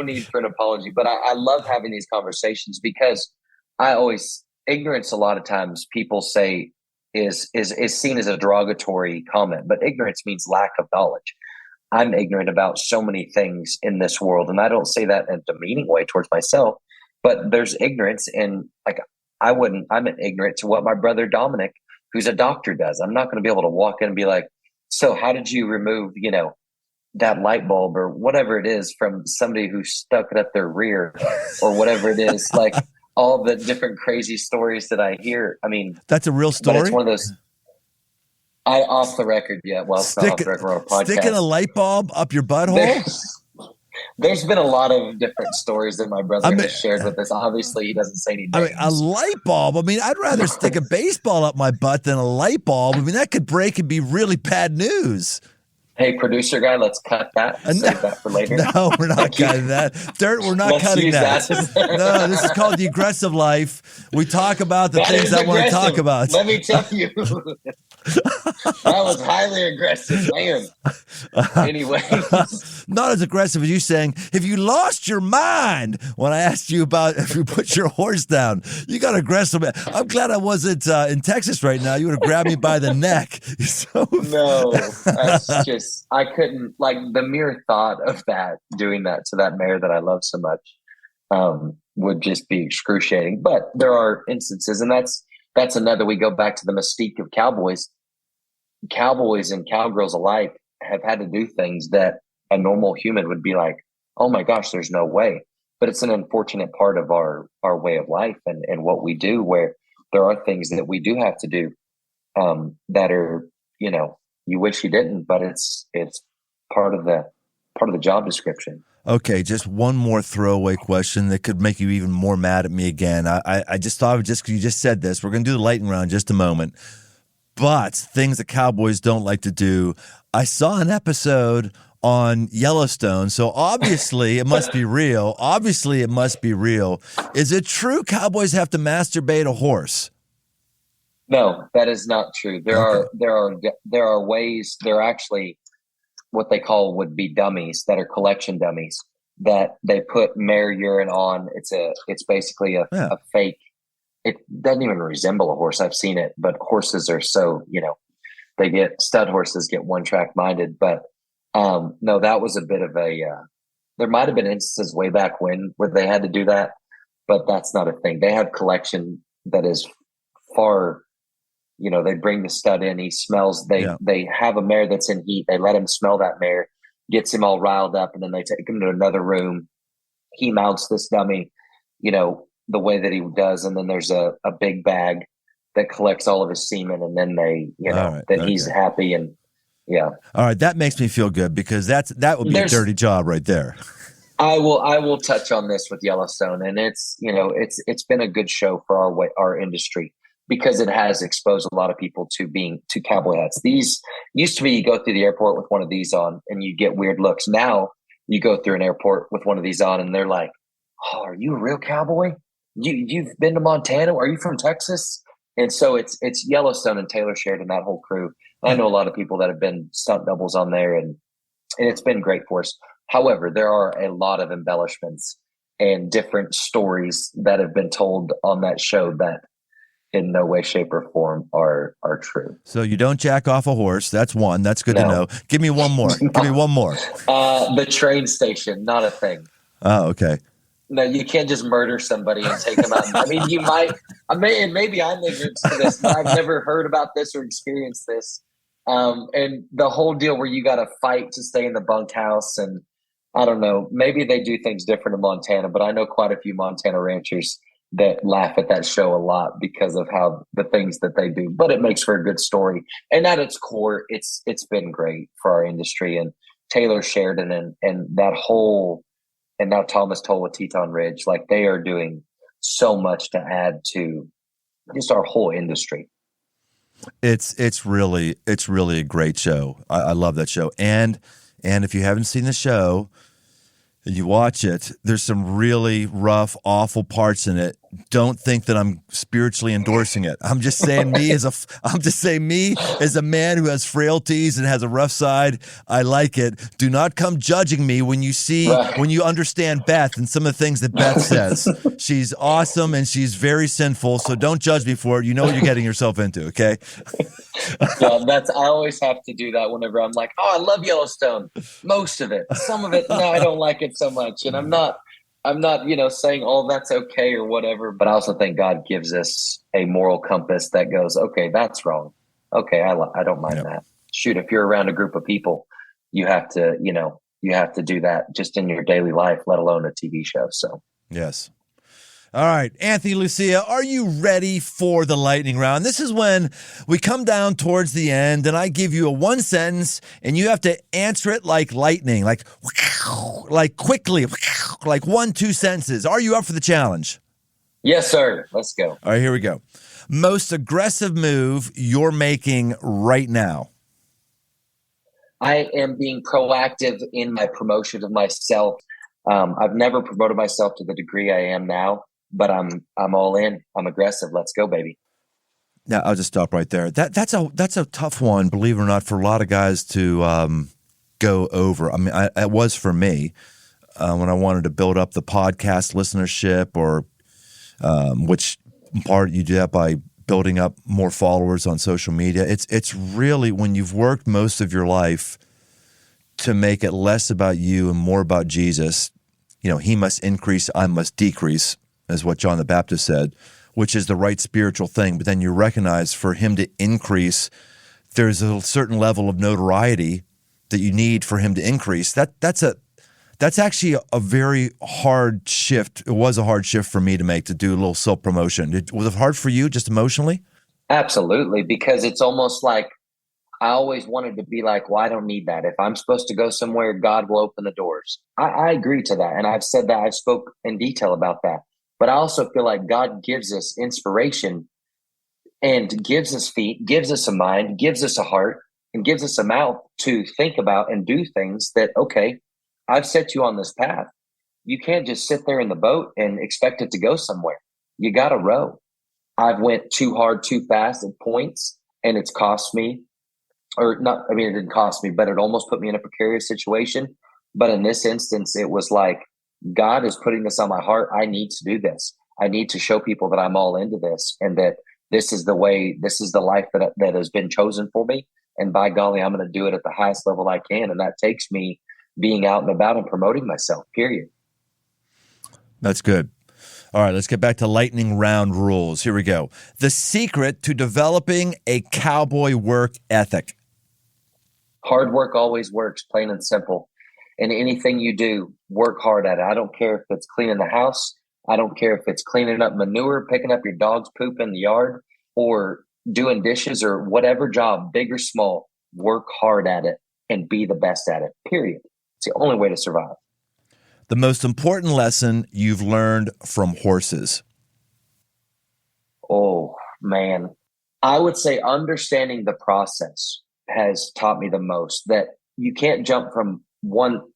B: need for an apology. But I love having these conversations because ignorance a lot of times people say is seen as a derogatory comment, but ignorance means lack of knowledge. I'm ignorant about so many things in this world, and I don't say that in a demeaning way towards myself, but there's ignorance, and like I'm ignorant to what my brother Dominic, who's a doctor, does. I'm not going to be able to walk in and be like, so how did you remove, that light bulb or whatever it is from somebody who stuck it up their rear or whatever it is, like all the different crazy stories that I hear. I mean,
A: that's a real story.
B: But it's one of those. Off the record yet. Well, it's not off the record on a podcast.
A: Sticking a light bulb up your butthole.
B: There's been a lot of different stories that my brother has shared with us. Obviously, he doesn't say any names.
A: A light bulb. I'd rather stick a baseball up my butt than a light bulb. That could break and be really bad news.
B: Hey, producer guy, let's cut that. Save that for later.
A: No, we're not cutting that. Dirt, we're not cutting that. No, this is called The Aggressive Life. We talk about the things I want to talk about.
B: Let me tell you. That was highly aggressive, man. Anyway.
A: Not as aggressive as you saying, have you lost your mind? When I asked you about if you put your horse down, you got aggressive. I'm glad I wasn't in Texas right now. You would have grabbed me by the neck.
B: No, that's just, I couldn't, like the mere thought of doing that to that mare that I love so much would just be excruciating. But there are instances, and that's another, we go back to the mystique of cowboys. Cowboys and cowgirls alike have had to do things that a normal human would be like, oh my gosh, there's no way. But it's an unfortunate part of our way of life and what we do, where there are things that we do have to do that are, you wish you didn't, but it's part of the job description.
A: Okay, just one more throwaway question that could make you even more mad at me again. I just thought of just because you just said this. We're going to do the lightning round in just a moment. But things that cowboys don't like to do. I saw an episode on Yellowstone, so obviously it must be real. Obviously it must be real. Is it true cowboys have to masturbate a horse?
B: No, that is not true. There are ways. There are actually what they call would be dummies that are collection dummies that they put mare urine on. It's basically a fake. It doesn't even resemble a horse. I've seen it, but horses are so, stud horses get one track minded. But no, that was a bit of there might've been instances way back when where they had to do that, but that's not a thing. They have collection that is far, they bring the stud in, he smells, they have a mare that's in heat. They let him smell that mare, gets him all riled up. And then they take him to another room. He mounts this dummy, the way that he does. And then there's a big bag that collects all of his semen. And then he's happy. And yeah.
A: All right. That makes me feel good because that would be a dirty job right there.
B: I will touch on this with Yellowstone, and it's been a good show for our industry because it has exposed a lot of people to cowboy hats. These used to be, you go through the airport with one of these on and you get weird looks. Now you go through an airport with one of these on and they're like, oh, are you a real cowboy? You've been to Montana? Are you from Texas? And so it's Yellowstone and Taylor Sheridan, that whole crew. I know a lot of people that have been stunt doubles on there, and it's been great for us. However, there are a lot of embellishments and different stories that have been told on that show that in no way, shape, or form are true.
A: So you don't jack off a horse. That's one. That's good to know. Give me one more. Give me one more.
B: The train station, not a thing.
A: Oh, okay.
B: No, you can't just murder somebody and take them out. I mean, you might. Maybe I'm ignorant to this, but I've never heard about this or experienced this. And the whole deal where you got to fight to stay in the bunkhouse, and I don't know. Maybe they do things different in Montana, but I know quite a few Montana ranchers that laugh at that show a lot because of how the things that they do. But it makes for a good story, and at its core, it's been great for our industry. And Taylor Sheridan and that whole and now Thomas Toll with Teton Ridge. Like they are doing so much to add to just our whole industry.
A: It's really a great show. I love that show. And if you haven't seen the show and you watch it, there's some really rough, awful parts in it. Don't think that I'm spiritually endorsing it. I'm just saying me as a man who has frailties and has a rough side. I like it. Do not come judging me when you understand Beth and some of the things that Beth says. She's awesome and she's very sinful. So don't judge me for it. You know what you're getting yourself into. Okay.
B: Yeah, I always have to do that whenever I'm like, oh, I love Yellowstone. Most of it, some of it, no, I don't like it so much. And I'm not, saying, oh, that's okay or whatever. But I also think God gives us a moral compass that goes, okay, that's wrong. Okay, I don't mind that. Shoot, if you're around a group of people, you have to do that just in your daily life, let alone a TV show. So
A: yes. All right, Anthony, Lucia, are you ready for the lightning round? This is when we come down towards the end and I give you a one sentence and you have to answer it like lightning, like quickly, like 1-2 sentences. Are you up for the challenge?
B: Yes, sir. Let's go.
A: All right, here we go. Most aggressive move you're making right now?
B: I am being proactive in my promotion of myself. I've never promoted myself to the degree I am now. But I'm all in. I'm aggressive. Let's go, baby.
A: Yeah, I'll just stop right there. That's a tough one, believe it or not, for a lot of guys to go over. I mean, it was for me when I wanted to build up the podcast listenership, or which part you do that by building up more followers on social media. It's really when you've worked most of your life to make it less about you and more about Jesus. He must increase, I must decrease, is what John the Baptist said, which is the right spiritual thing. But then you recognize for him to increase, there's a certain level of notoriety that you need for him to increase. That's actually a very hard shift. It was a hard shift for me to make, to do a little self-promotion. Was it hard for you just emotionally?
B: Absolutely, because it's almost like I always wanted to be like, well, I don't need that. If I'm supposed to go somewhere, God will open the doors. I agree to that. And I've said that. I've spoke in detail about that. But I also feel like God gives us inspiration and gives us feet, gives us a mind, gives us a heart, and gives us a mouth to think about and do things that, okay, I've set you on this path. You can't just sit there in the boat and expect it to go somewhere. You got to row. I've went too hard, too fast at points, and it's cost me, or not. I mean, it didn't cost me, but it almost put me in a precarious situation. But in this instance, it was like, God is putting this on my heart. I need to do this. I need to show people that I'm all into this, and that this is the way, this is the life that has been chosen for me. And by golly, I'm going to do it at the highest level I can. And that takes me being out and about and promoting myself, period.
A: That's good. All right, let's get back to lightning round rules. Here we go. The secret to developing a cowboy work ethic.
B: Hard work always works, plain and simple. And anything you do, work hard at it. I don't care if it's cleaning the house. I don't care if it's cleaning up manure, picking up your dog's poop in the yard, or doing dishes, or whatever job, big or small. Work hard at it and be the best at it, period. It's the only way to survive.
A: The most important lesson you've learned from horses.
B: Oh, man. I would say understanding the process has taught me the most, that you can't jump from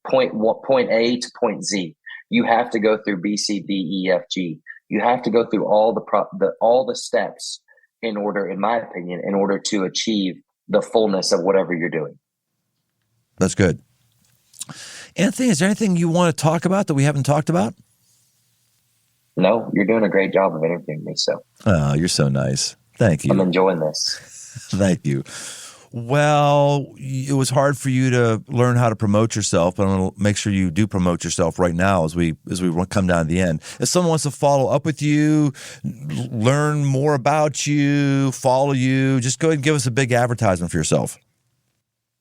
B: point A to point Z. You have to go through B, C, D, E, F, G. You have to go through all the steps in order, in my opinion, in order to achieve the fullness of whatever you're doing.
A: That's good. Anthony, is there anything you want to talk about that we haven't talked about?
B: No, you're doing a great job of interviewing me. So,
A: oh, you're so nice. Thank you.
B: I'm enjoying this.
A: Thank you. Well, it was hard for you to learn how to promote yourself, but I'm going to make sure you do promote yourself right now as we come down to the end. If someone wants to follow up with you, learn more about you, follow you, just go ahead and give us a big advertisement for yourself.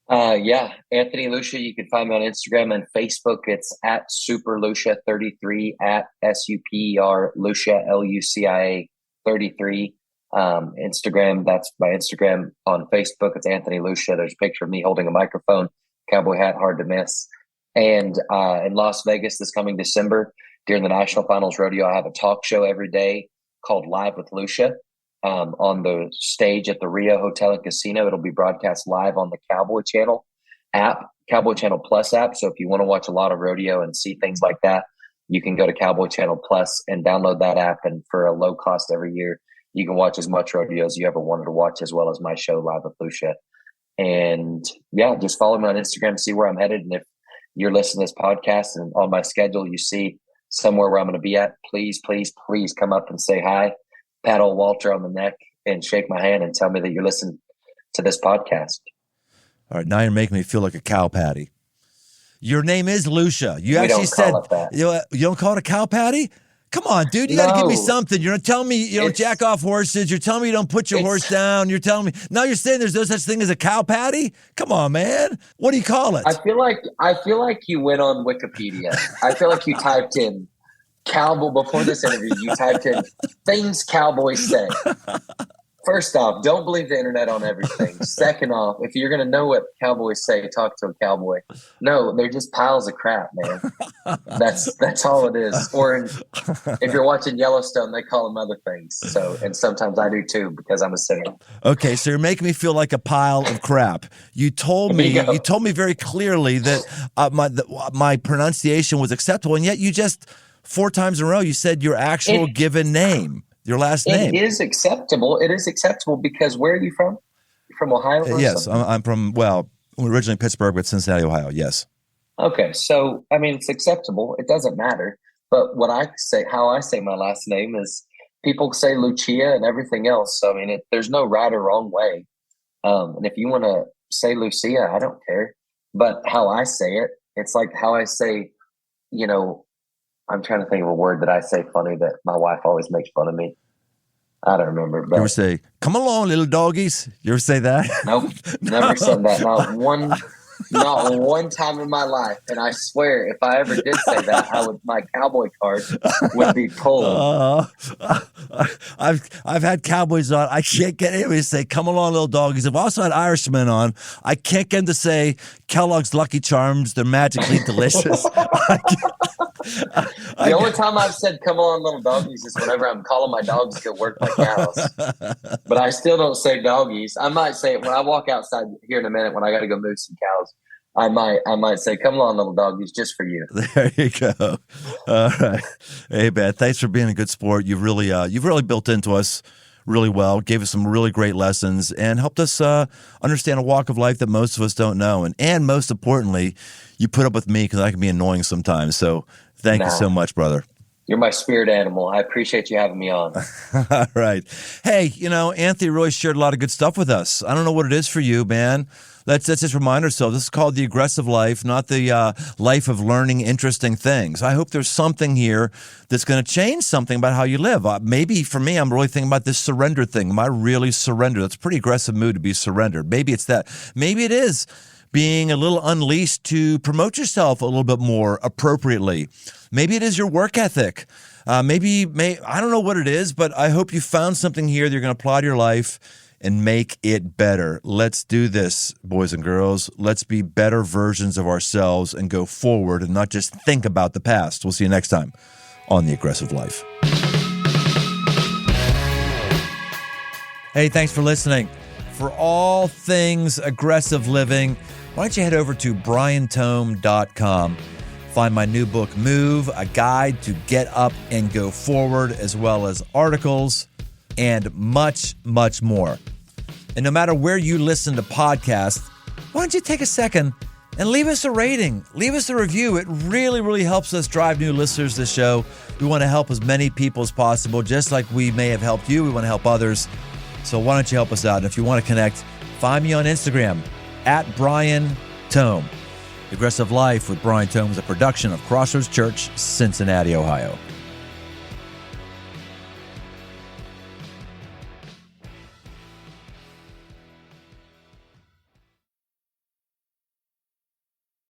B: Yeah, Anthony Lucia. You can find me on Instagram and Facebook. It's at Super Lucia 33, at SUPER Lucia LUCIA 33. Instagram, that's my Instagram. On Facebook, it's Anthony Lucia. There's a picture of me holding a microphone, cowboy hat, hard to miss. And in Las Vegas this coming December, during the National Finals Rodeo, I have a talk show every day called Live with Lucia on the stage at the Rio Hotel and Casino. It'll be broadcast live on the Cowboy Channel app, Cowboy Channel Plus app. So if you want to watch a lot of rodeo and see things like that, you can go to Cowboy Channel Plus and download that app. And for a low cost every year, you can watch as much rodeo as you ever wanted to watch, as well as my show Live with Lucia. And yeah, just follow me on Instagram to see where I'm headed. And if you're listening to this podcast and on my schedule, you see somewhere where I'm going to be at, please, please, please come up and say hi, pat old Walter on the neck, and shake my hand and tell me that you're listening to this podcast.
A: All right, now you're making me feel like a cow patty. Your name is Lucia. You actually said you don't call it a cow patty? Come on, dude. You got to give me something. You're telling me you don't jack off horses. You're telling me you don't put your horse down. You're telling me now you're saying there's no such thing as a cow patty? Come on, man. What do you call it?
B: I feel like you went on Wikipedia. I feel like you typed in cowboy before this interview. You typed in things cowboys say. First off, don't believe the internet on everything. Second off, if you're going to know what cowboys say, talk to a cowboy. No, they're just piles of crap, man. That's all it is. Or if you're watching Yellowstone, they call them other things. So, and sometimes I do too because I'm a sinner.
A: Okay, so you're making me feel like a pile of crap. You told me very clearly that my pronunciation was acceptable, and yet you just 4 times in a row you said your actual given name. Your last name.
B: It is acceptable. It is acceptable because where are you from? From Ohio?
A: Yes, I'm from, originally Pittsburgh, but Cincinnati, Ohio. Yes.
B: Okay, so I mean, it's acceptable. It doesn't matter. But how I say my last name is people say Lucia and everything else. So I mean, there's no right or wrong way. And if you want to say Lucia, I don't care. But how I say it, it's like how I say, I'm trying to think of a word that I say funny that my wife always makes fun of me. I don't remember. But
A: you ever say, "Come along, little doggies"? You ever say that?
B: Nope, never said that. Not one time in my life. And I swear, if I ever did say that, my cowboy card would be pulled.
A: I've had cowboys on. I can't get anybody to say, "Come along, little doggies." I've also had Irishmen on. I can't get them to say Kellogg's Lucky Charms. They're magically delicious.
B: The only time I've said "come on, little doggies" is whenever I'm calling my dogs to go work my cows. But I still don't say doggies. I might say it when I walk outside here in a minute when I got to go move some cows. I might say, "Come along, little doggies," just for you.
A: There you go. All right. Hey, man, thanks for being a good sport. You've really built into us really well, gave us some really great lessons, and helped us understand a walk of life that most of us don't know. And most importantly, you put up with me because I can be annoying sometimes. So thank you so much, brother.
B: You're my spirit animal. I appreciate you having me on.
A: All right. Hey, Anthony really shared a lot of good stuff with us. I don't know what it is for you, man. Let's just remind ourselves, this is called the aggressive life, not the life of learning interesting things. I hope there's something here that's going to change something about how you live. Maybe for me, I'm really thinking about this surrender thing. Am I really surrendered? That's a pretty aggressive mood to be surrendered. Maybe it's that. Maybe it is being a little unleashed to promote yourself a little bit more appropriately. Maybe it is your work ethic. I don't know what it is, but I hope you found something here that you're going to apply to your life and make it better. Let's do this, boys and girls. Let's be better versions of ourselves and go forward and not just think about the past. We'll see you next time on The Aggressive Life. Hey, thanks for listening. For all things aggressive living, why don't you head over to briantome.com. Find my new book, Move, a guide to get up and go forward, as well as articles and much, much more. And no matter where you listen to podcasts, why don't you take a second and leave us a rating, leave us a review. It really, really helps us drive new listeners to the show. We want to help as many people as possible, just like we may have helped you. We want to help others. So why don't you help us out? And if you want to connect, find me on Instagram at Brian Tome. Aggressive Life with Brian Tome is a production of Crossroads Church, Cincinnati, Ohio.